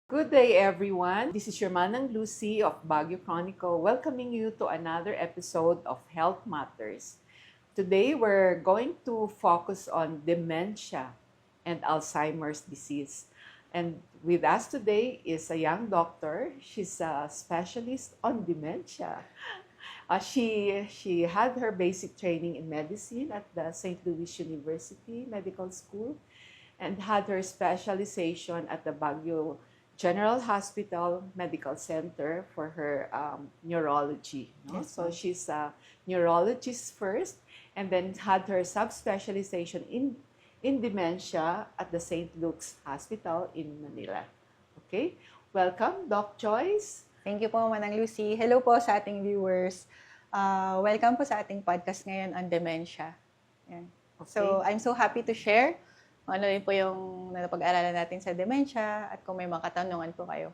Good day, everyone. This is your Manang Lucy of Baguio Chronicle, welcoming you to another episode of Health Matters. Today, we're going to focus on dementia and Alzheimer's disease. And with us today is a young doctor. She's a specialist on dementia. She had her basic training in medicine at the St. Louis University Medical School and had her specialization at the Baguio General Hospital Medical Center for her neurology. No? Yes, So ma'am. she's a neurologist first, and then had her subspecialization in dementia at the St. Luke's Hospital in Manila. Okay, welcome, Doc Joyce. Thank you po, Manang Lucy. Hello po sa ating viewers. Welcome po sa ating podcast ngayon on dementia. Yan. Okay. So, I'm so happy to share kung ano rin po yung napag-aralan natin sa dementia at kung may mga katanungan po kayo.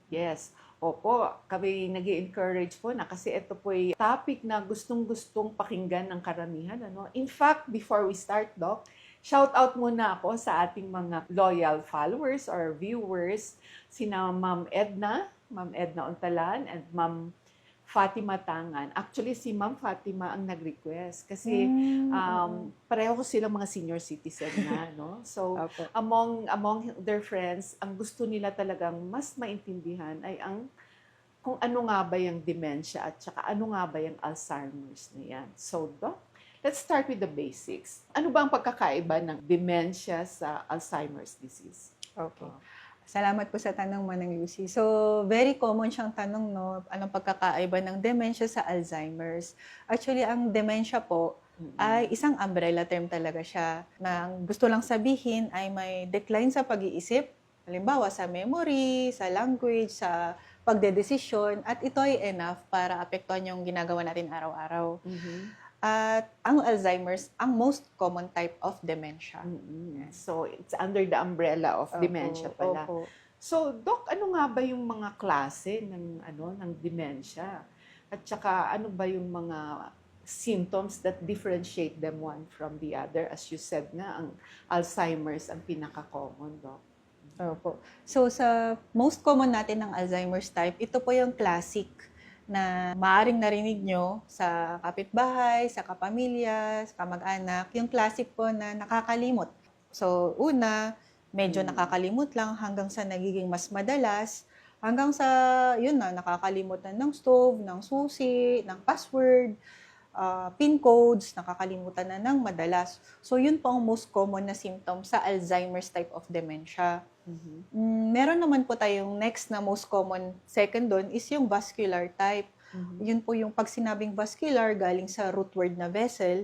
Yes. Opo, kami nag-encourage po na kasi ito po ay topic na gustong-gustong pakinggan ng karamihan. Ano? In fact, before we start, Doc, shout out muna ako sa ating mga loyal followers or viewers, sina Ma'am Edna Untalan, and Ma'am Fatima Tangan. Actually, si Ma'am Fatima ang nag-request kasi pareho ko silang mga senior citizen na, no? So, Opo. among their friends, ang gusto nila talagang mas maintindihan ay kung ano nga ba yung dementia at saka ano nga ba yung Alzheimer's na yan. So, Doc, let's start with the basics. Ano ba ang pagkakaiba ng dementia sa Alzheimer's disease? Okay. Salamat po sa tanong, Manang Lucy. So, very common siyang tanong, no? Anong pagkakaiba ng dementia sa Alzheimer's? Actually, ang dementia po ay isang umbrella term talaga siya. Na ang gusto lang sabihin ay may decline sa pag-iisip, halimbawa sa memory, sa language, sa pagdedesisyon, at ito ay enough para apektuhan yung ginagawa natin araw-araw. At ang Alzheimer's, ang most common type of dementia. So, it's under the umbrella of dementia pala. Opo. So, Doc, ano nga ba yung mga klase ng dementia? At saka ano ba yung mga symptoms that differentiate them one from the other? As you said nga, ang Alzheimer's ang pinaka-common, Doc. Opo. So, sa most common natin ng Alzheimer's type, ito po yung classic na maaring narinig nyo sa kapitbahay, sa kapamilya, sa kamag-anak, yung classic po na nakakalimot. So, una, medyo nakakalimot lang hanggang sa nagiging mas madalas, hanggang sa, yun na, nakakalimot na ng stove, ng susi, ng password, PIN codes, nakakalimutan na ng madalas. So, yun po ang most common na symptom sa Alzheimer's type of dementia. Meron naman po tayong next na most common second doon is yung vascular type. Yun po yung pag sinabing vascular, galing sa root word na vessel,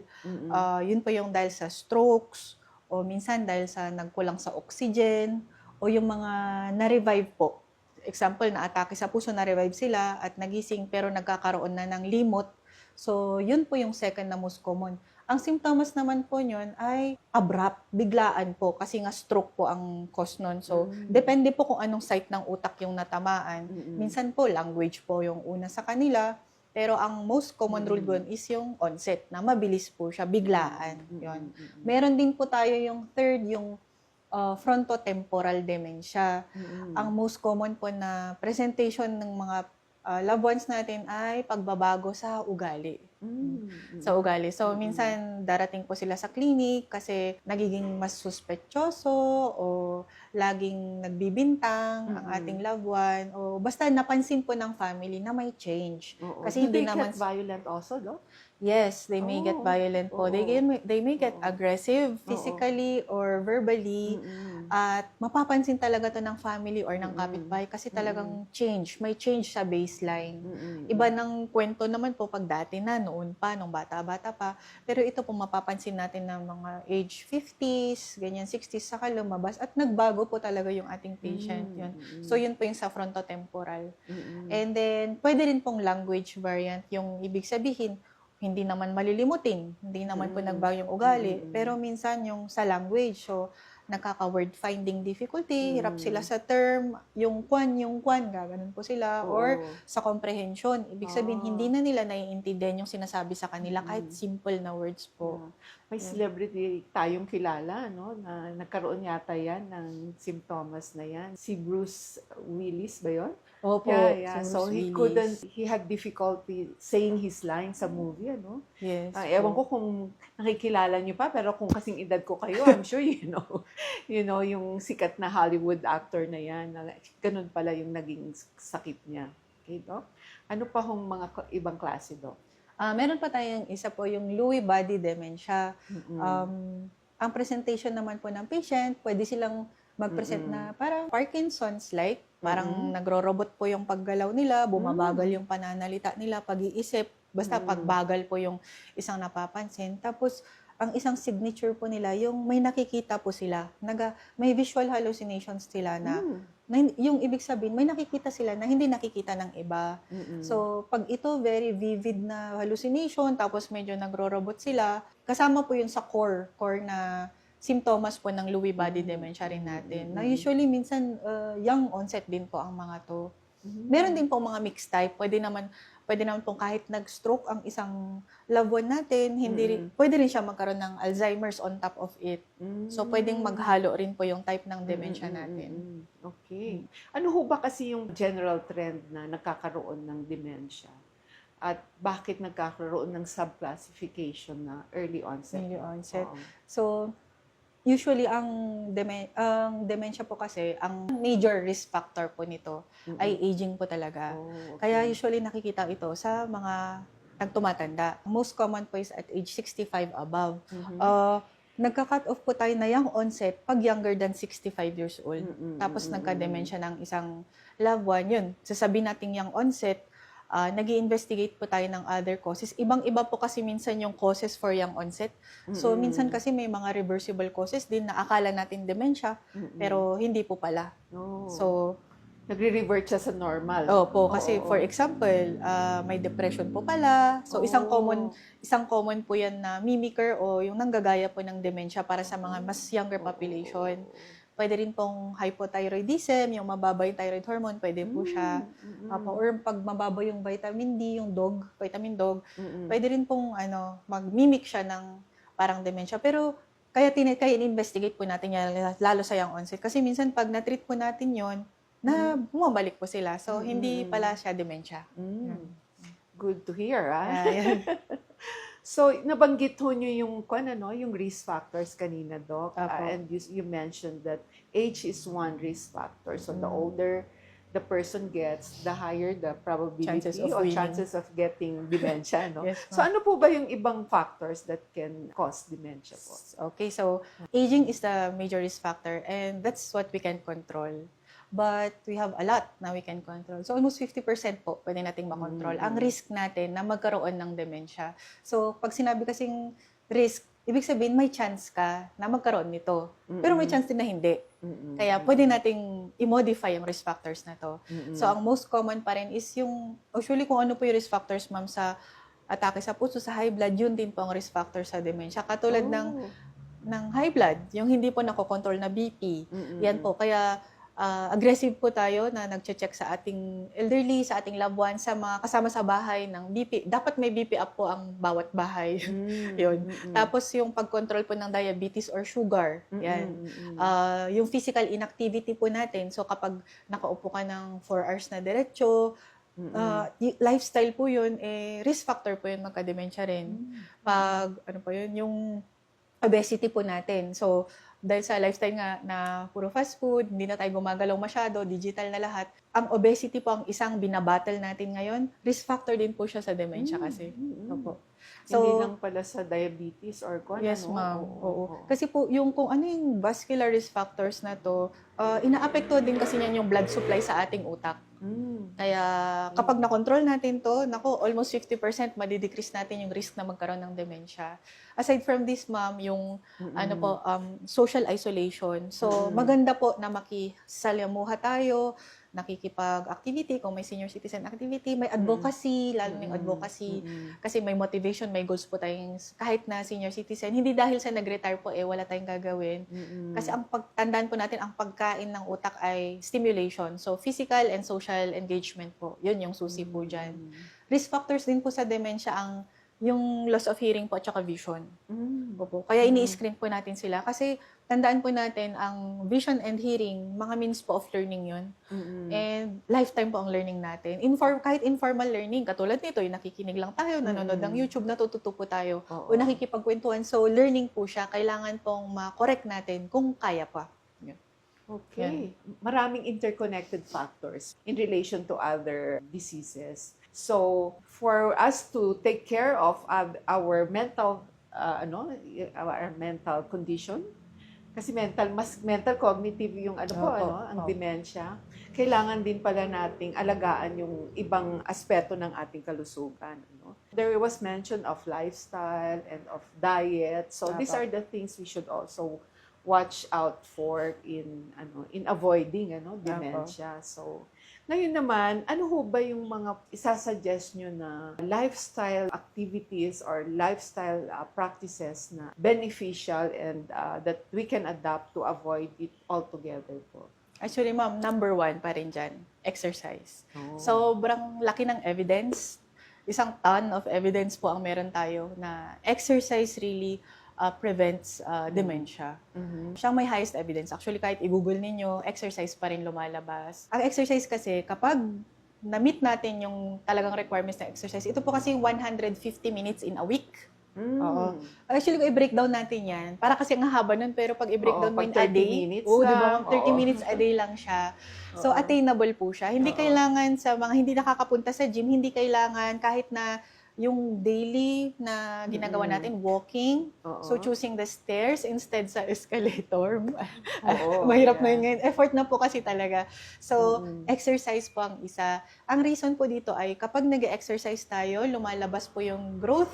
yun po yung dahil sa strokes, o minsan dahil sa nagkulang sa oxygen, o yung mga na-revive po. Example, na-atake sa puso, na-revive sila at nagising pero nagkakaroon na ng limot. So, yun po yung second na most common. Ang symptoms naman po yun ay abrupt, biglaan po, kasi nga stroke po ang cause nun. So, depende po kung anong site ng utak yung natamaan. Minsan po, language po yung una sa kanila. Pero ang most common rule doon is yung onset, na mabilis po siya, biglaan. Yun. Meron din po tayo yung third, yung frontotemporal dementia. Ang most common po na presentation ng mga loved ones natin ay pagbabago sa ugali. Sa ugali. So, minsan darating po sila sa clinic kasi nagiging mas suspetyoso o laging nagbibintang ang ating loved one o basta napansin po ng family na may change. Oo. Kasi Do hindi they naman get violent also, Doc? Yes, they may get violent po. They may get aggressive physically or verbally. At mapapansin talaga to ng family or ng kapitbahay kasi talagang may change sa baseline. Iba ng kwento naman po pag dati na, noon pa, nung bata-bata pa. Pero ito po mapapansin natin ng mga age 50s, ganyan 60s, saka lumabas. At nagbago po talaga yung ating patient. Yun. So yun po yung sa frontotemporal. And then, pwede rin pong language variant. Yung ibig sabihin, hindi naman malilimutin, hindi naman po nagbago yung ugali, pero minsan yung sa language, so nagkaka-word finding difficulty, hirap sila Mm. sa term, yung kwan, gaganon po sila, or Oo. sa comprehension. Ibig sabihin, hindi Ah. na nila naiintindihan yung sinasabi sa kanila kahit Mm. simple na words po. Yeah. May Yun. celebrity tayong kilala, no, na nagkaroon yata yan ng symptoms na yan. Si Bruce Willis ba yun? Opo, Yeah. si So Bruce Willis. he had difficulty saying his lines sa movie, ano? Yes Ewan po. ko kung nakikilala niyo pa, pero kung kasing edad ko kayo, I'm sure yung sikat na Hollywood actor na yan, ganun pala yung naging sakit niya. Okay, Doc? Ano pa hong mga ibang klase, Doc? Meron pa tayong isa po, yung Lewy body dementia. Mm-mm. Ang presentation naman po ng patient, pwede silang mag-present na parang Parkinson's-like. Parang nagro-robot po yung paggalaw nila, bumabagal yung pananalita nila, pag-iisip. Basta pagbagal po yung isang napapansin. Tapos, ang isang signature po nila, yung may nakikita po sila. May visual hallucinations sila na yung ibig sabihin, may nakikita sila na hindi nakikita ng iba. So, pag ito very vivid na hallucination, tapos medyo nagro-robot sila, kasama po yun sa core na symptoms po ng Lewy body dementia rin natin. Na usually, minsan, young onset din po ang mga to. Meron din po mga mixed type. Pwede naman pong kahit nag-stroke ang isang loved one natin, pwede rin siya magkaroon ng Alzheimer's on top of it. So, pwedeng maghalo rin po yung type ng dementia natin. Okay. Ano ho ba kasi yung general trend na nagkakaroon ng dementia? At bakit nagkakaroon ng subclassification na early onset? Early onset. Oo. So, usually, ang dementia po kasi, ang major risk factor po nito ay aging po talaga. Okay. Kaya usually nakikita ito sa mga nagtumatanda. Most common po is at age 65 above. Nagka-cut off po tayo na young onset pag younger than 65 years old. Tapos nagka-dementia ng isang loved one, yun. Sasabihin natin young onset, nag-i-investigate po tayo ng other causes. Ibang-iba po kasi minsan yung causes for young onset. So, minsan kasi may mga reversible causes din na akala natin dementia, pero hindi po pala. Oh. So, nagre-revert siya sa normal. opo, kasi for example, may depression po pala. So, isang common po yan na mimicker o yung nanggagaya po ng dementia para sa mga mas younger population. Pwede rin pong hypothyroidism, yung mababa yung thyroid hormone, pwede po siya. Or pag mababa yung vitamin D, yung vitamin dog, pwede rin pong mag-mimic siya ng parang dementia. Pero kaya in-investigate po natin yan, lalo sa young onset. Kasi minsan pag na-treat po natin yon na bumabalik po sila. So, hindi pala siya dementia. Good to hear, Ayan. So, nabanggit ho nyo yung risk factors kanina, Doc. Apo. And you mentioned that age is one risk factor. So, the older the person gets, the higher the probability Chances of or winning. chances of getting dementia, no? Yes, So, ano po ba yung ibang factors that can cause dementia po? Okay, so aging is the major risk factor and that's what we can control. But we have a lot na we can control. So almost 50% po pwede nating makontrol. Ang risk natin na magkaroon ng dementia. So pag sinabi kasing risk, ibig sabihin may chance ka na magkaroon nito. Pero may chance din na hindi. Kaya pwede nating i-modify yung risk factors na to. So ang most common pa rin is usually kung ano po yung risk factors, ma'am, sa atake sa puso, sa high blood, yun din po ang risk factor sa dementia. Katulad ng high blood, yung hindi po nakokontrol na BP. Yan po. Kaya aggressive po tayo na nagche-check sa ating elderly, sa ating loved ones, sa mga kasama sa bahay ng BP. Dapat may BP up po ang bawat bahay. Yun. Tapos yung pag-control po ng diabetes or sugar. Yan. Yung physical inactivity po natin. So kapag nakaupo ka ng 4 hours na diretso, lifestyle po yun, risk factor po yun magka-dementia rin. Pag, yung obesity po natin. So, dahil sa lifestyle nga na puro fast food, hindi na tayo gumagalaw masyado, digital na lahat. Ang obesity po ang isang binabattle natin ngayon. Risk factor din po siya sa dementia kasi. Opo. So, hindi lang pala sa diabetes or kung yes, ma'am. Oo. Kasi po, kung ano yung vascular risk factors na to, inaapekto din kasi niyan yung blood supply sa ating utak. Kaya kapag na-control natin to, almost 50% madidecrease natin yung risk na magkaroon ng dementia. Aside from this, ma'am, yung social isolation. So, maganda po na makisalamuha tayo, nakikipag-activity, kung may senior citizen activity, may advocacy, lalo yung advocacy. Kasi may motivation, may goals po tayong kahit na senior citizen. Hindi dahil sa nag-retire po, wala tayong gagawin. Kasi ang pagtandaan po natin, ang pagkain ng utak ay stimulation. So, physical and social engagement po. Yun yung susi po dyan. Risk factors din po sa dementia yung loss of hearing po at saka vision. Opo. Kaya ini-screen po natin sila. Kasi tandaan po natin, ang vision and hearing, mga means po of learning yun. And lifetime po ang learning natin. Kahit informal learning, katulad nito, yung nakikinig lang tayo, nanonood ng YouTube, natututo po tayo, o nakikipagkwentuhan. So, learning po siya. Kailangan pong ma-correct natin kung kaya pa. Okay. Maraming interconnected factors in relation to other diseases. So, for us to take care of our mental our mental condition, kasi mas mental cognitive yung ang dementia. Kailangan din pala nating alagaan yung ibang aspeto ng ating kalusugan, There was mention of lifestyle and of diet. So, these are the things we should also watch out for in avoiding dementia. So, ngayon naman, ano ho ba yung mga isasuggest nyo na lifestyle activities or lifestyle practices na beneficial and that we can adapt to avoid it altogether po? Actually, ma'am, number 1 pa rin dyan, exercise. Sobrang laki ng evidence. Isang ton of evidence po ang meron tayo na exercise really prevents dementia. Siyang may highest evidence. Actually, kahit i-google ninyo, exercise pa rin lumalabas. Ang exercise kasi, kapag na-meet natin yung talagang requirements ng exercise, ito po kasi 150 minutes in a week. Oo. Actually, kung i-breakdown natin yan, para kasi ang haba nun, pero pag i-breakdown mo in a day, di ba? 30 minutes a day lang siya. So, attainable po siya. Hindi kailangan sa mga hindi nakakapunta sa gym, hindi kailangan kahit na yung daily na ginagawa natin, walking. So, choosing the stairs instead sa escalator. Mahirap na yun ngayon. Effort na po kasi talaga. So, exercise po ang isa. Ang reason po dito ay kapag nag-exercise tayo, lumalabas po yung growth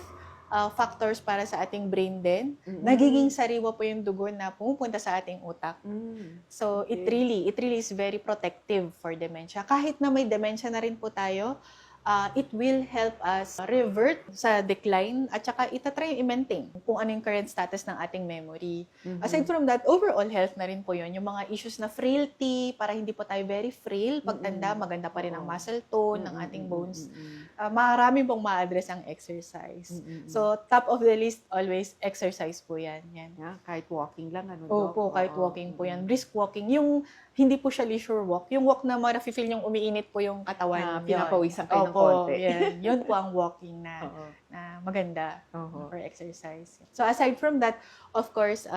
factors para sa ating brain din. Nagiging sariwa po yung dugo na pumupunta sa ating utak. So, it really is very protective for dementia. Kahit na may dementia na rin po tayo, it will help us revert sa decline at saka itatry i-maintain kung ano yung current status ng ating memory. Aside from that, overall health na rin po yun. Yung mga issues na frailty, para hindi po tayo very frail. Pagtanda, maganda pa rin ang muscle tone ng ating bones. Marami pong ma-address ang exercise. So, top of the list, always exercise po yan. Kahit walking lang, Opo, kahit walking po yan. Brisk walking. Yung hindi po siya leisure walk. Yung walk na ma-feel yung umiinit po yung katawan. Pinapawisan kayo ng konti. Yun po ang walking na maganda for exercise. So aside from that, of course,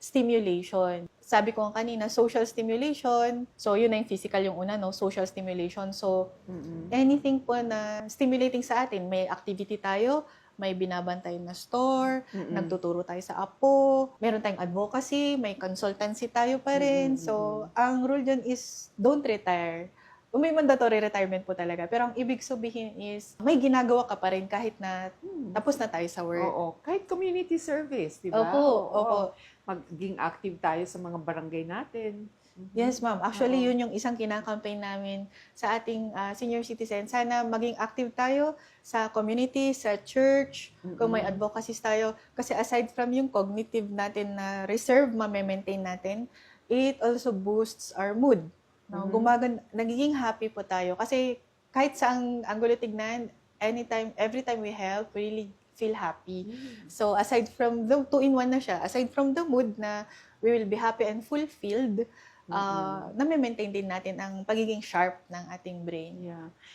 stimulation. Sabi ko kanina, social stimulation. So yun na yung physical yung una, social stimulation. So anything po na stimulating sa atin, may activity tayo, may binabantay na store, nagtuturo tayo sa apo, meron tayong advocacy, may consultancy tayo pa rin. So, ang rule dyan is don't retire. May mandatory retirement po talaga. Pero ang ibig sabihin is, may ginagawa ka pa rin kahit na tapos na tayo sa work. Kahit community service, di ba? Opo. Maging active tayo sa mga barangay natin. Yes, ma'am. Actually, yun yung isang kinakampaign namin sa ating senior citizen. Sana maging active tayo sa community, sa church, kung may advocacies tayo. Kasi aside from yung cognitive natin na reserve, ma-maintain natin, it also boosts our mood. Nagiging happy po tayo. Kasi kahit saang anggulo tignan, every time we help, we really feel happy. So aside from the two-in-one na siya, aside from the mood na we will be happy and fulfilled, na-maintain din natin ang pagiging sharp ng ating brain.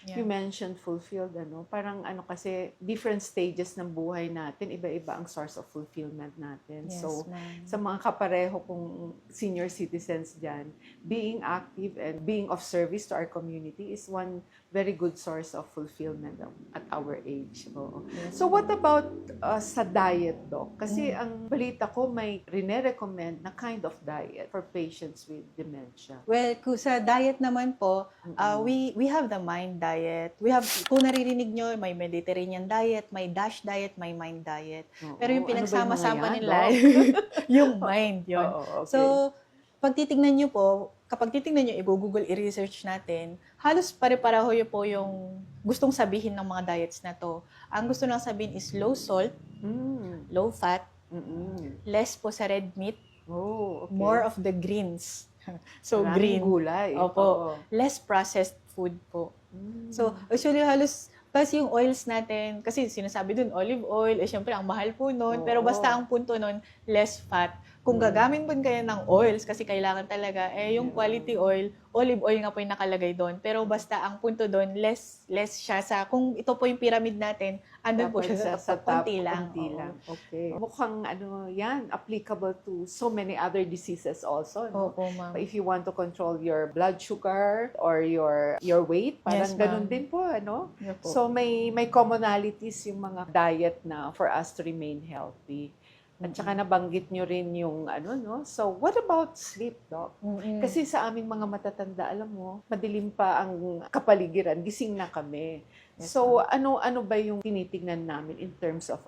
You mentioned fulfilled, parang kasi different stages ng buhay natin, iba-iba ang source of fulfillment natin. Yes, so, ma'am. sa mga kapareho kong senior citizens dyan, being active and being of service to our community is one very good source of fulfillment at our age. Yes. So, what about sa diet, Doc? Kasi ang balita ko, may rine-recommend na kind of diet for patients with dementia. Well, sa diet naman po, we have the mind diet. We have, kung naririnig nyo, may Mediterranean diet, may DASH diet, may mind diet. Pero yung pinagsama-sama nila, yung mind yun. Okay. So, Kapag titignan nyo, i-google, i-research natin, halos pare-pareho yun po yung gustong sabihin ng mga diets na to. Ang gusto lang sabihin is low salt, Mm. low fat, Mm-mm. less po sa red meat, Oh, okay. more of the greens. So, Maraming green. gulay. Opo. Oo. Less processed food po. Mm. So, usually halos, kasi yung oils natin, kasi sinasabi dun, olive oil, syempre, ang mahal po nun. Pero Oo. basta ang punto nun, less fat. Kung gagamit mo kayo ng oils, kasi kailangan talaga, yung quality oil, olive oil nga po yung nakalagay doon. Pero basta ang punto doon, less siya sa, kung ito po yung pyramid natin, andun po siya sa top, konti lang. Konti Oo. lang. Okay. Mukhang yan, applicable to so many other diseases also. No? Opo, ma'am. If you want to control your blood sugar or your weight, parang Yes, ganun ma'am. din po, ano? Yun po. So may commonalities yung mga diet na for us to remain healthy. At saka nabanggit nyo rin yung no? So what about sleep, Doc? Mm-mm. Kasi sa aming mga matatanda, alam mo, madilim pa ang kapaligiran, gising na kami. Yes, So ano ba yung tinitingnan namin in terms of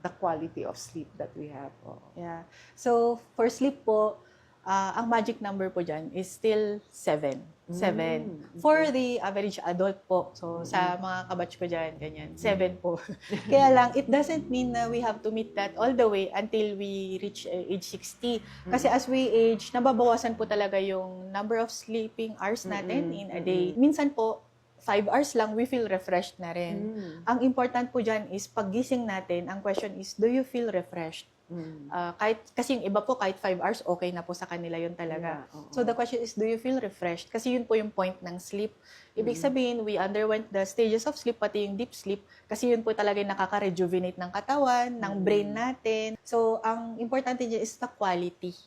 the quality of sleep that we have? Yeah. So, for sleep po, ang magic number po dyan is still 7. 7. For the average adult po. So, sa mga kabatch ko dyan, ganyan. 7 po. Kaya lang, it doesn't mean na we have to meet that all the way until we reach age 60. Kasi as we age, nababawasan po talaga yung number of sleeping hours natin in a day. Minsan po, 5 hours lang, we feel refreshed na rin. Ang important po dyan is paggising natin, ang question is, do you feel refreshed? Kasi yung iba po, kahit 5 hours, okay na po sa kanila yun talaga. Yeah, So the question is, do you feel refreshed? Kasi yun po yung point ng sleep. Ibig sabihin, we underwent the stages of sleep, pati yung deep sleep, kasi yun po talaga yung nakaka-rejuvenate ng katawan, ng brain natin. So, ang importante dyan is the quality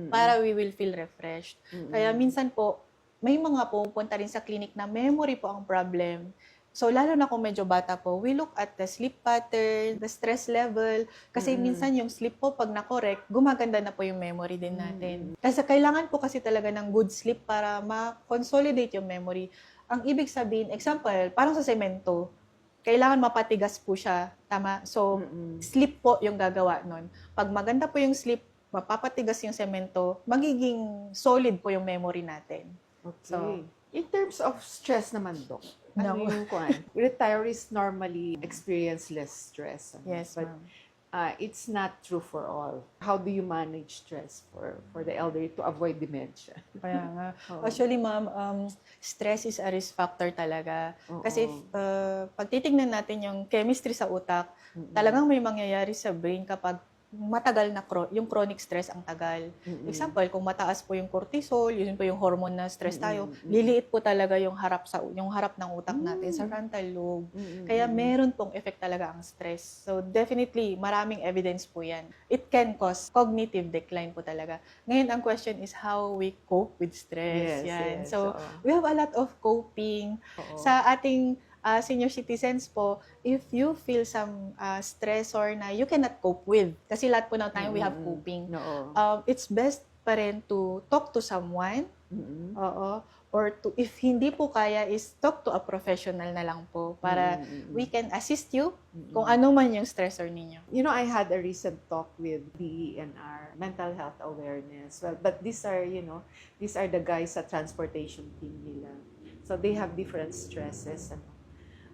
para we will feel refreshed. Kaya minsan po, may mga pupunta rin sa clinic na memory po ang problem. So, lalo na kung medyo bata po, we look at the sleep pattern, the stress level. Kasi minsan yung sleep po, pag na-correct, gumaganda na po yung memory din natin. Kasi kailangan po kasi talaga ng good sleep para ma-consolidate yung memory. Ang ibig sabihin, example, parang sa semento, kailangan mapatigas po siya. Tama? So, sleep po yung gagawa nun. Pag maganda po yung sleep, mapapatigas yung semento, magiging solid po yung memory natin. Okay. So, in terms of stress naman, Doc, ano No. yung retirees normally experience less stress. Yes, but ma'am. it's not true for all. How do you manage stress for the elderly to avoid dementia? Kaya nga. Oo. Actually, ma'am, stress is a risk factor talaga. Oo. Kasi pag titignan natin yung chemistry sa utak, talagang may mangyayari sa brain kapag matagal na yung chronic stress ang tagal. Example, kung mataas po yung cortisol, yun po yung hormone na stress tayo, liliit po talaga yung harap ng utak natin sa frontal lobe. Kaya meron pong effect talaga ang stress. So definitely, maraming evidence po yan. It can cause cognitive decline po talaga. Ngayon, ang question is how we cope with stress. Yan. Yes. So, we have a lot of coping. Oo. Sa ating senior citizens po, if you feel some stressor na you cannot cope with, kasi lahat po ng time we have coping, Oo. it's best pa rin to talk to someone, or if hindi po kaya, is talk to a professional na lang po para we can assist you kung ano man yung stressor ninyo. You know, I had a recent talk with DENR, mental health awareness. Well, but these are the guys sa transportation team nila. So they have different stresses.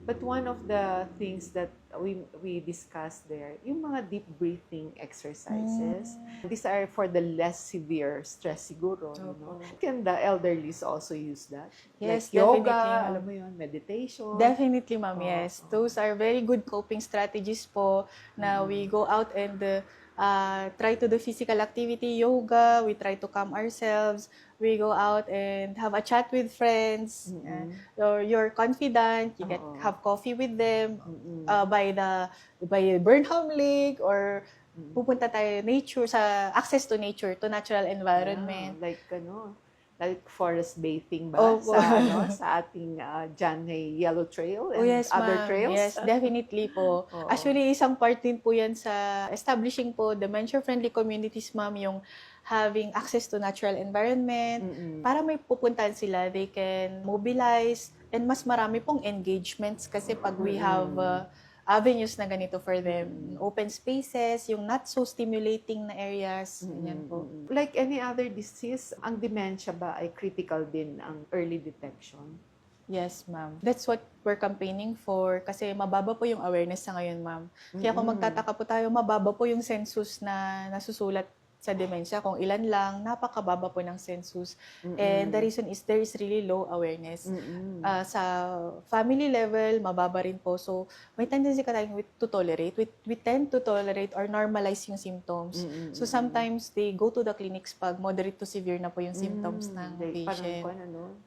But one of the things that we discussed there, yung mga deep breathing exercises. These are for the less severe stress siguro. You know? Can the elderlies also use that? Yes, like yoga, definitely. alam mo yun, meditation. Definitely, ma'am, yes. Those are very good coping strategies po na we go out and try to do physical activity, yoga, we try to calm ourselves, we go out and have a chat with friends, you're confident, you have coffee with them, by Burnham Lake, or pupunta tayo nature, sa access to nature, to natural environment. Yeah, like forest bathing ba sa ating Janhay Yellow Trail and other trails? Yes, definitely po. Actually, isang part din po yan sa establishing po dementia-friendly communities, ma'am, yung having access to natural environment. Para may pupuntahan sila, they can mobilize, and mas marami pong engagements kasi pag we have avenues na ganito for them. Open spaces, yung not so stimulating na areas, ganyan po. Like any other disease, ang dementia ba ay critical din ang early detection? Yes, ma'am. That's what we're campaigning for kasi mababa po yung awareness sa ngayon, ma'am. Kaya kung magtataka po tayo, mababa po yung census na nasusulat sa dementia. Kung ilan lang, napakababa po ng census. And the reason is there is really low awareness. Sa family level, mababa rin po. So, may tendency ka tayong to tolerate. We tend to tolerate or normalize yung symptoms. So, sometimes they go to the clinics pag moderate to severe na po yung symptoms ng patient.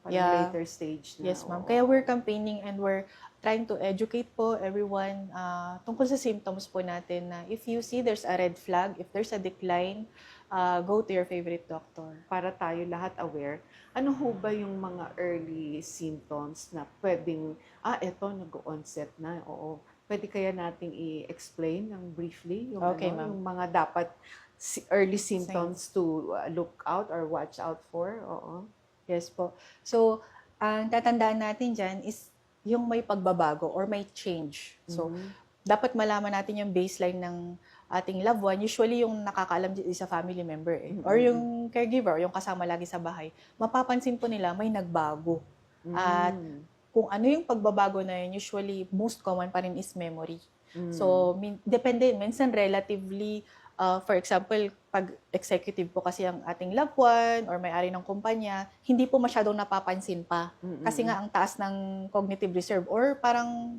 Parang later stage na. Yes, ma'am. Kaya we're campaigning and we're trying to educate po everyone tungkol sa symptoms po natin na if you see there's a red flag, if there's a decline, go to your favorite doctor. Para tayo lahat aware, ano ho ba yung mga early symptoms na pwedeng, eto, nag-onset na, oo. Pwede kaya nating i-explain ng briefly yung, Okay, ma'am. yung mga dapat early symptoms to look out or watch out for? Oo. Yes po. So, ang tatandaan natin dyan is yung may pagbabago or may change. So, dapat malaman natin yung baseline ng ating loved one. Usually, yung nakakaalam is a family member or yung caregiver, yung kasama lagi sa bahay. Mapapansin po nila may nagbago. At kung ano yung pagbabago na yun, usually, most common pa rin is memory. So, depende. Minsan, relatively, for example, pag executive po kasi ang ating loved one or may-ari ng kumpanya, hindi po masyadong napapansin pa. Kasi nga ang taas ng cognitive reserve or parang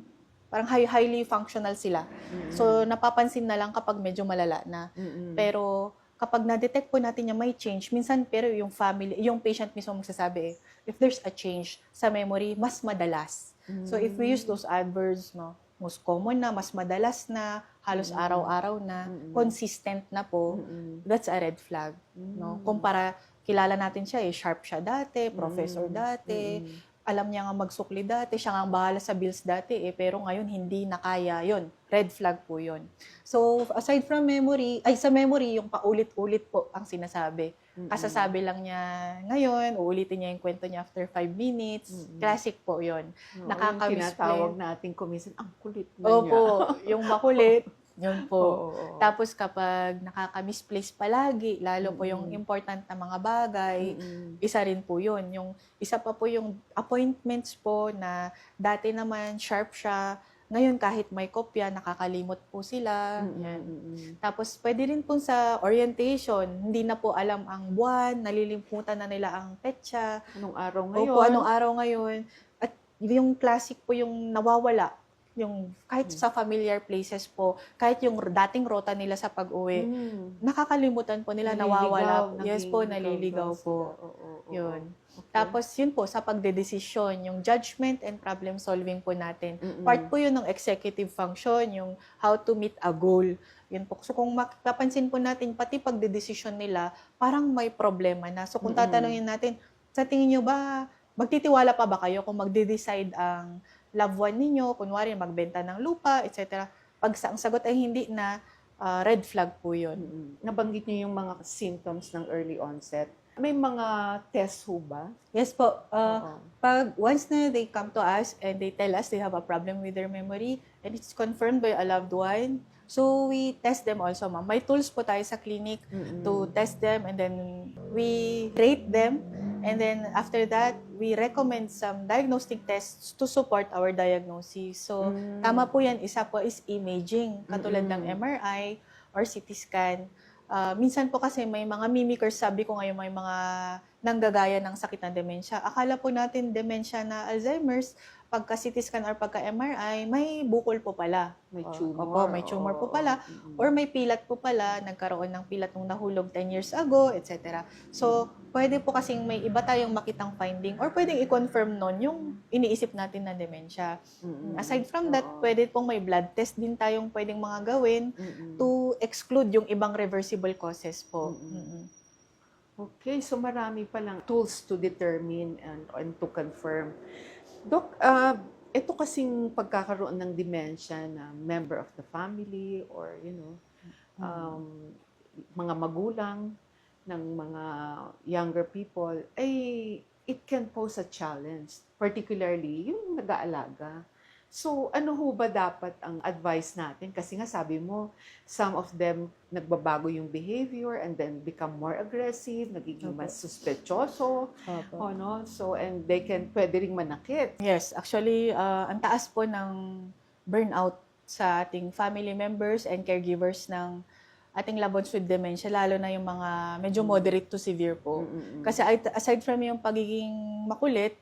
highly functional sila. So, napapansin na lang kapag medyo malala na. Pero kapag na-detect po natin yung may change, minsan pero yung family, yung patient mismo magsasabi, if there's a change sa memory, mas madalas. So, if we use those adverbs, no, most common na, mas madalas na, halos araw-araw na, consistent na po, that's a red flag. No? Kumpara, kilala natin siya, sharp siya dati, professor dati, alam niya nga magsukli dati, siya nga ang bahala sa bills dati, pero ngayon hindi na kaya yun. Red flag po yun. So, aside from memory, sa memory, yung paulit-ulit po ang sinasabi. Kasasabi lang niya ngayon, uulitin niya yung kwento niya after 5 minutes. Classic po yun. Nakakamiss tinatawag natin kuminsan, ang kulit na Opo, yung makulit. Yun po. Oo. Tapos kapag nakaka-misplace palagi, lalo po yung important na mga bagay, isa rin po yun. Yung, isa pa po yung appointments po na dati naman sharp siya, ngayon kahit may kopya, nakakalimot po sila. Yan. Tapos pwede rin po sa orientation, hindi na po alam ang buwan, nalilimutan na nila ang petsa. Anong araw ngayon? Opo, anong araw ngayon. At yung classic po yung nawawala. Yung kahit sa familiar places po, kahit yung dating rota nila sa pag-uwi, nakakalimutan po nila, nawawala. Yes po, naliligaw po. Yun. Okay. Tapos yun po, sa pagdedesisyon, yung judgment and problem solving po natin. Part po yun ng executive function, yung how to meet a goal. Yun po. So kung makapansin po natin, pati pagdedesisyon nila, parang may problema na. So kung tatanungin natin, sa tingin nyo ba, magtitiwala pa ba kayo kung magde-decide ang loved one ninyo, kunwari magbenta ng lupa, etc. Pag ang sagot ay hindi na, red flag po yun. Nabanggit niyo yung mga symptoms ng early onset. May mga test ho ba? Yes po. Pag once na they come to us and they tell us they have a problem with their memory and it's confirmed by a loved one, so we test them also, ma'am. May tools po tayo sa clinic to test them and then we rate them. And then after that, we recommend some diagnostic tests to support our diagnosis. So, tama po yan. Isa po is imaging, katulad ng MRI or CT scan. Minsan po kasi may mga mimickers, sabi ko ngayon may mga nanggagaya ng sakit ng demensya. Akala po natin demensya na Alzheimer's, pagka CT scan or pagka MRI, may bukol po pala. May tumor. Opo, may tumor po pala. Or may pilat po pala, nagkaroon ng pilat nung nahulog 10 years ago, etc. So, pwede po kasing may iba tayong makitang finding or pwedeng i-confirm nun yung iniisip natin na demensya. Aside from that, pwede pong may blood test din tayong pwedeng mga gawin to exclude yung ibang reversible causes po. Okay, so marami palang tools to determine and to confirm. Doc, ito kasing pagkakaroon ng dementia na member of the family or, mga magulang ng mga younger people, ay it can pose a challenge, particularly yung nag-aalaga. So, ano ho ba dapat ang advice natin? Kasi nga sabi mo, some of them nagbabago yung behavior and then become more aggressive, nagiging Opo. mas suspetyoso, Opo. ano? So, and they can pwede ring manakit. Yes, actually, ang taas po ng burnout sa ating family members and caregivers ng ating loved ones with dementia, lalo na yung mga medyo moderate to severe po. Mm-mm. Kasi aside from yung pagiging makulit,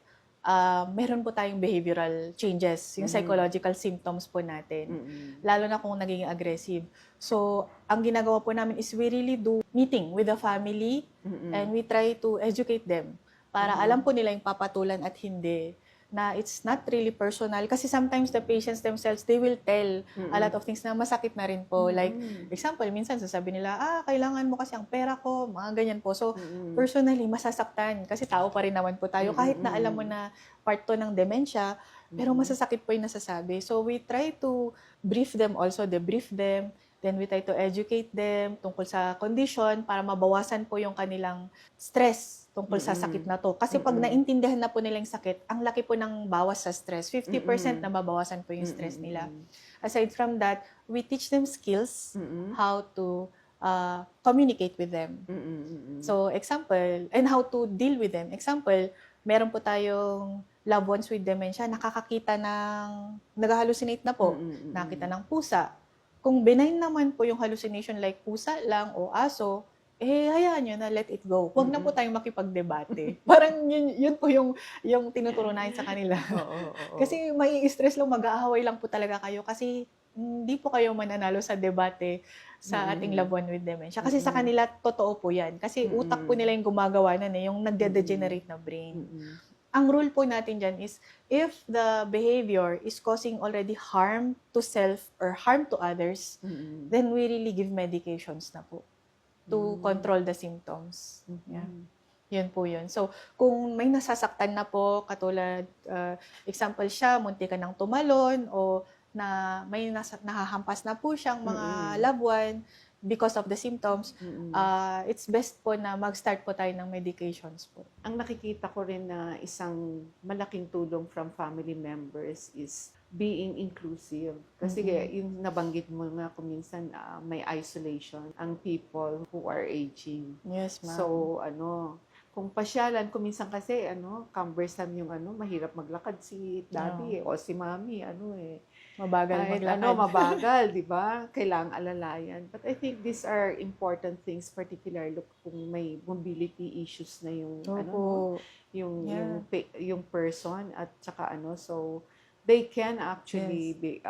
meron po tayong behavioral changes, yung psychological symptoms po natin, Mm-mm. lalo na kung nagiging aggressive. So, ang ginagawa po namin is we really do meeting with the family and we try to educate them para alam po nila yung papatulan at hindi, na it's not really personal. Kasi sometimes the patients themselves, they will tell a lot of things na masakit na rin po. Like, example, minsan sasabi nila, kailangan mo kasi ang pera ko, mga ganyan po. So, personally, masasaktan. Kasi tao pa rin naman po tayo. Kahit na alam mo na part to ng dementia, pero masasakit po yung nasasabi. So, we try to brief them also, debrief them. Then we try to educate them tungkol sa condition para mabawasan po yung kanilang stress tungkol sa sakit na to. Kasi pag naintindihan na po nila yung sakit, ang laki po ng bawas sa stress. 50% na mabawasan po yung stress nila. Aside from that, we teach them skills how to communicate with them. So, example, and how to deal with them. Example, meron po tayong loved ones with dementia, nakakakita ng, nag-hallucinate na po, nakita ng pusa. Kung benign naman po yung hallucination like pusa lang o aso, hayaan nyo na, let it go. Huwag na po tayong makipagdebate. Parang yun po yung tinuturo natin sa kanila. Kasi may stress lang, mag-aaway lang po talaga kayo kasi hindi po kayo mananalo sa debate sa ating loved one with dementia. Kasi sa kanila, totoo po yan. Kasi utak po nila yung gumagawa na yung nagde-degenerate na brain. Ang rule po natin dyan is, if the behavior is causing already harm to self or harm to others, then we really give medications na po to control the symptoms. Yeah. Yun po yun. So, kung may nasasaktan na po, katulad, example siya, munti ka ng tumalon, o na may nahahampas na po siyang mga loved one because of the symptoms, it's best po na mag-start po tayo ng medications po. Ang nakikita ko rin na isang malaking tulong from family members is being inclusive. Kasi yung nabanggit mo nga kung minsan may isolation ang people who are aging. Yes, ma'am. So, kung pasyalan, kung minsan kasi, cumbersome yung mahirap maglakad si daddy o si mommy, Mabagal kahit maglakad. mabagal, di ba? Kailangang alalayan. But I think these are important things, particularly kung may mobility issues na yung, yung person at saka so they can actually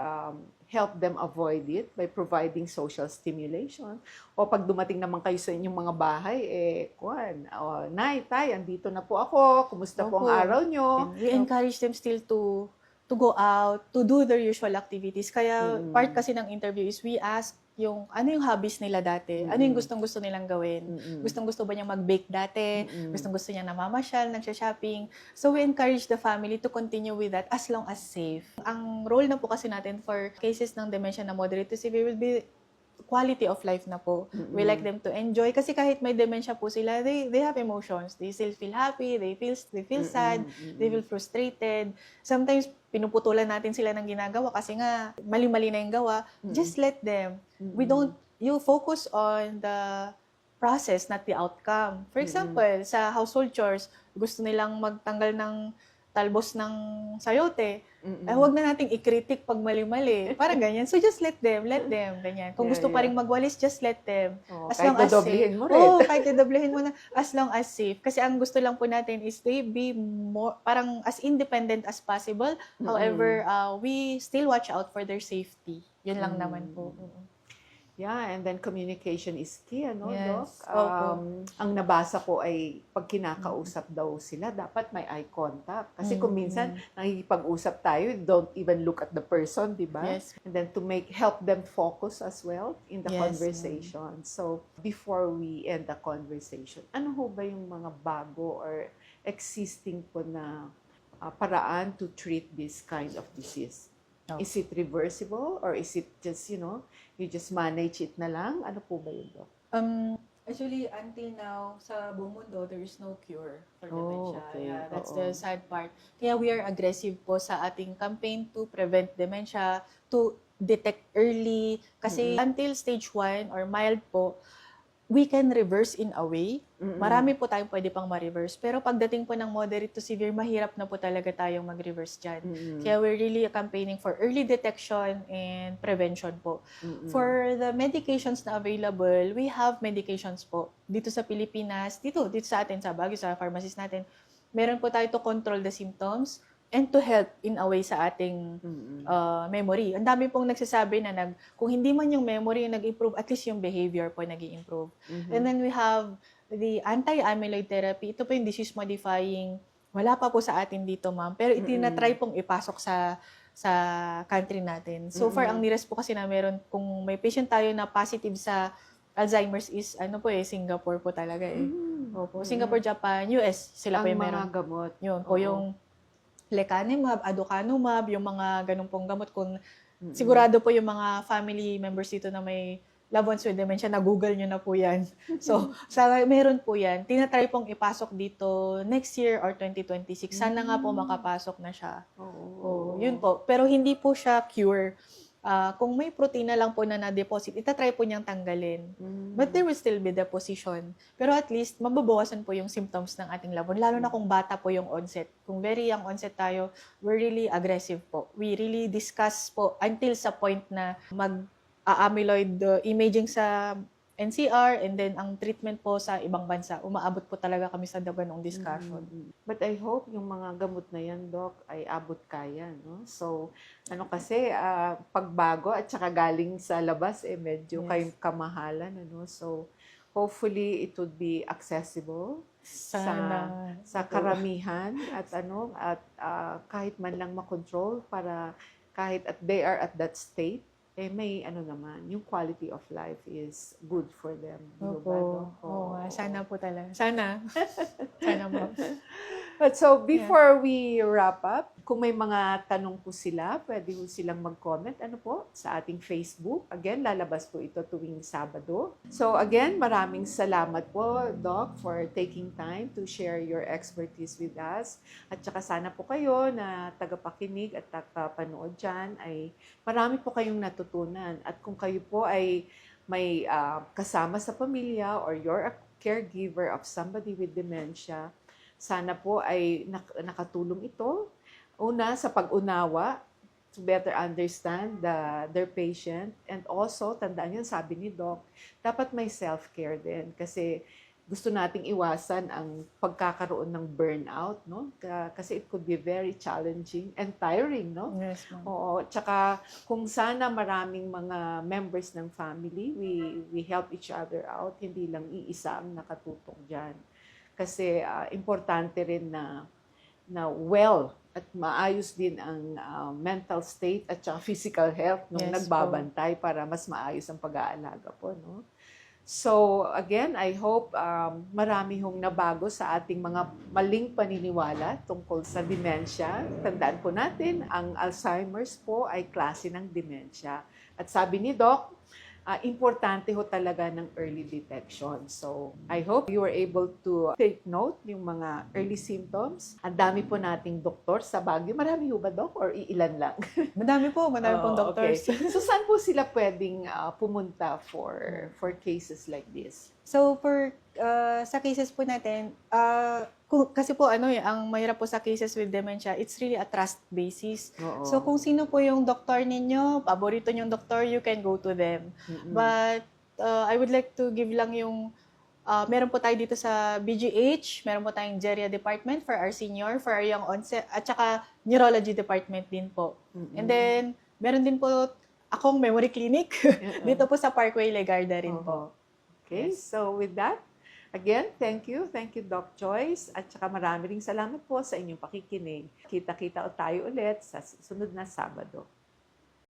help them avoid it by providing social stimulation. O pag dumating naman kayo sa inyong mga bahay, Nay, Tay, andito na po ako. Kumusta po ang araw nyo? We encourage them still to go out, to do their usual activities. Kaya part kasi ng interview is we ask ano yung hobbies nila dati? Ano yung gustong-gusto nilang gawin? Gustong-gusto ba niyang mag-bake dati? Gustong-gusto niya namamasyal, nagsha-shopping? So we encourage the family to continue with that as long as safe. Ang role na po kasi natin for cases ng dementia na moderate to severe will be quality of life na po. We like them to enjoy kasi kahit may dementia po sila, they have emotions. They still feel happy, they feel sad, they feel frustrated. Sometimes pinuputulan natin sila ng ginagawa kasi nga mali-mali na yung gawa. Just let them. You focus on the process, not the outcome. For example, sa household chores, gusto nilang magtanggal ng talbos ng sayote. Huwag na nating i-critic pag mali-mali. Parang ganyan. So just let them, ganyan. Kung gusto pa rin magwalis, just let them. As long as safe. Mo rin. Kahit idoblehin mo na, as long as safe. Kasi ang gusto lang po natin is they be more, parang as independent as possible. However, we still watch out for their safety. Yun lang naman po. Yeah, and then communication is key, Yes. Doc? Ang nabasa ko ay pag kinakausap daw sila, dapat may eye contact. Kasi kung minsan nakikipag-usap tayo, don't even look at the person, di ba? Yes. And then to help them focus as well in the conversation. So, before we end the conversation, ano ho ba yung mga bago or existing po na paraan to treat this kind of disease? No. Is it reversible or is it just, you just manage it na lang? Ano po ba yun, Doc? Actually, until now, sa buong mundo, there is no cure for Oh, dementia. okay. Yeah, that's Oo. the sad part. Kaya we are aggressive po sa ating campaign to prevent dementia, to detect early. Kasi until stage 1 or mild po, we can reverse in a way. Marami po tayong pwede pang ma-reverse. Pero pagdating po ng moderate to severe, mahirap na po talaga tayong mag-reverse dyan. Kaya we're really campaigning for early detection and prevention po. For the medications na available, we have medications po. Dito sa Pilipinas, dito sa atin, sa Baguio, sa pharmacies natin, meron po tayo to control the symptoms and to help in a way sa ating memory. Ang dami pong nagsasabi na kung hindi man yung memory yung nag-improve, at least yung behavior po nag-improve. And then we have the anti-amyloid therapy. Ito po yung disease-modifying. Wala pa po sa atin dito, ma'am. Pero itinatry pong ipasok sa country natin. So far, ang nearest po kasi na meron, kung may patient tayo na positive sa Alzheimer's is, Singapore po talaga eh. Opo. Singapore, Japan, US, sila po Ang yung meron. mga gamot. Yun po, yung lecanemab, aducanumab, yung mga ganun pong gamot. Kung sigurado po yung mga family members dito na may loved ones with dementia, na-google nyo na po yan. So, meron po yan. Tinatry pong ipasok dito next year or 2026. Sana nga po makapasok na siya. Oo. Yun po. Pero hindi po siya cure. Kung may protina lang po na na-deposit, itatry po niyang tanggalin. But there will still be deposition. Pero at least, mababawasan po yung symptoms ng ating loved one, lalo na kung bata po yung onset. Kung very young onset tayo, we're really aggressive po. We really discuss po until sa point na mag-amyloid imaging sa NCR, and then ang treatment po sa ibang bansa. Umaabot po talaga kami sa ganong discussion. But I hope yung mga gamot na yan, Doc, ay abot kaya, no? So, kasi, pagbago at saka galing sa labas, medyo kayong kamahalan, ano? So, hopefully, it would be accessible sa karamihan at kahit man lang makontrol para kahit they are at that state, may naman, yung quality of life is good for them. Opo. Sana po talaga. Sana. Sana po. But so, before we wrap up, kung may mga tanong po sila, pwede po silang mag-comment, sa ating Facebook. Again, lalabas po ito tuwing Sabado. So again, maraming salamat po, Doc, for taking time to share your expertise with us. At saka sana po kayo na tagapakinig at tagapanood dyan, ay marami po kayong natutunan. At kung kayo po ay may kasama sa pamilya or you're a caregiver of somebody with dementia, sana po ay nakatulong ito. Una, sa pag-unawa, to better understand their patient. And also, tandaan yun, sabi ni Doc, dapat may self-care din. Kasi gusto nating iwasan ang pagkakaroon ng burnout, no? Kasi it could be very challenging and tiring, no? Yes, ma'am. Oo. Tsaka, kung sana maraming mga members ng family, we help each other out, hindi lang iisa ang nakatutong dyan. Kasi importante rin na well at maayos din ang mental state at saka physical health nung nagbabantay para mas maayos ang pag-aalaga po, no? So, again, I hope marami hong nabago sa ating mga maling paniniwala tungkol sa dementia. Tandaan po natin, ang Alzheimer's po ay klase ng dementia. At sabi ni Doc, importante ho talaga ng early detection. So, I hope you were able to take note yung mga early symptoms. Ang dami po nating doktor sa Baguio. Marami ho ba, Doc? Or iilan lang? Madami pong doctors. Okay. So, saan po sila pwedeng pumunta for cases like this? So, sa cases po natin, kasi po ang mahirap po sa cases with dementia, it's really a trust basis. Oo. So, kung sino po yung doktor ninyo, paborito nyong doktor, you can go to them. But, I would like to give lang yung, meron po tayo dito sa BGH, meron po tayong Geria Department for our senior, for our young onset, at saka Neurology Department din po. And then, meron din po akong memory clinic dito po sa Parkway Legarda rin po. Okay, so with that, again, thank you, Doc Joyce, at saka marami ring salamat po sa inyong pakikinig. Kita-kita tayo ulit sa sunod na Sabado.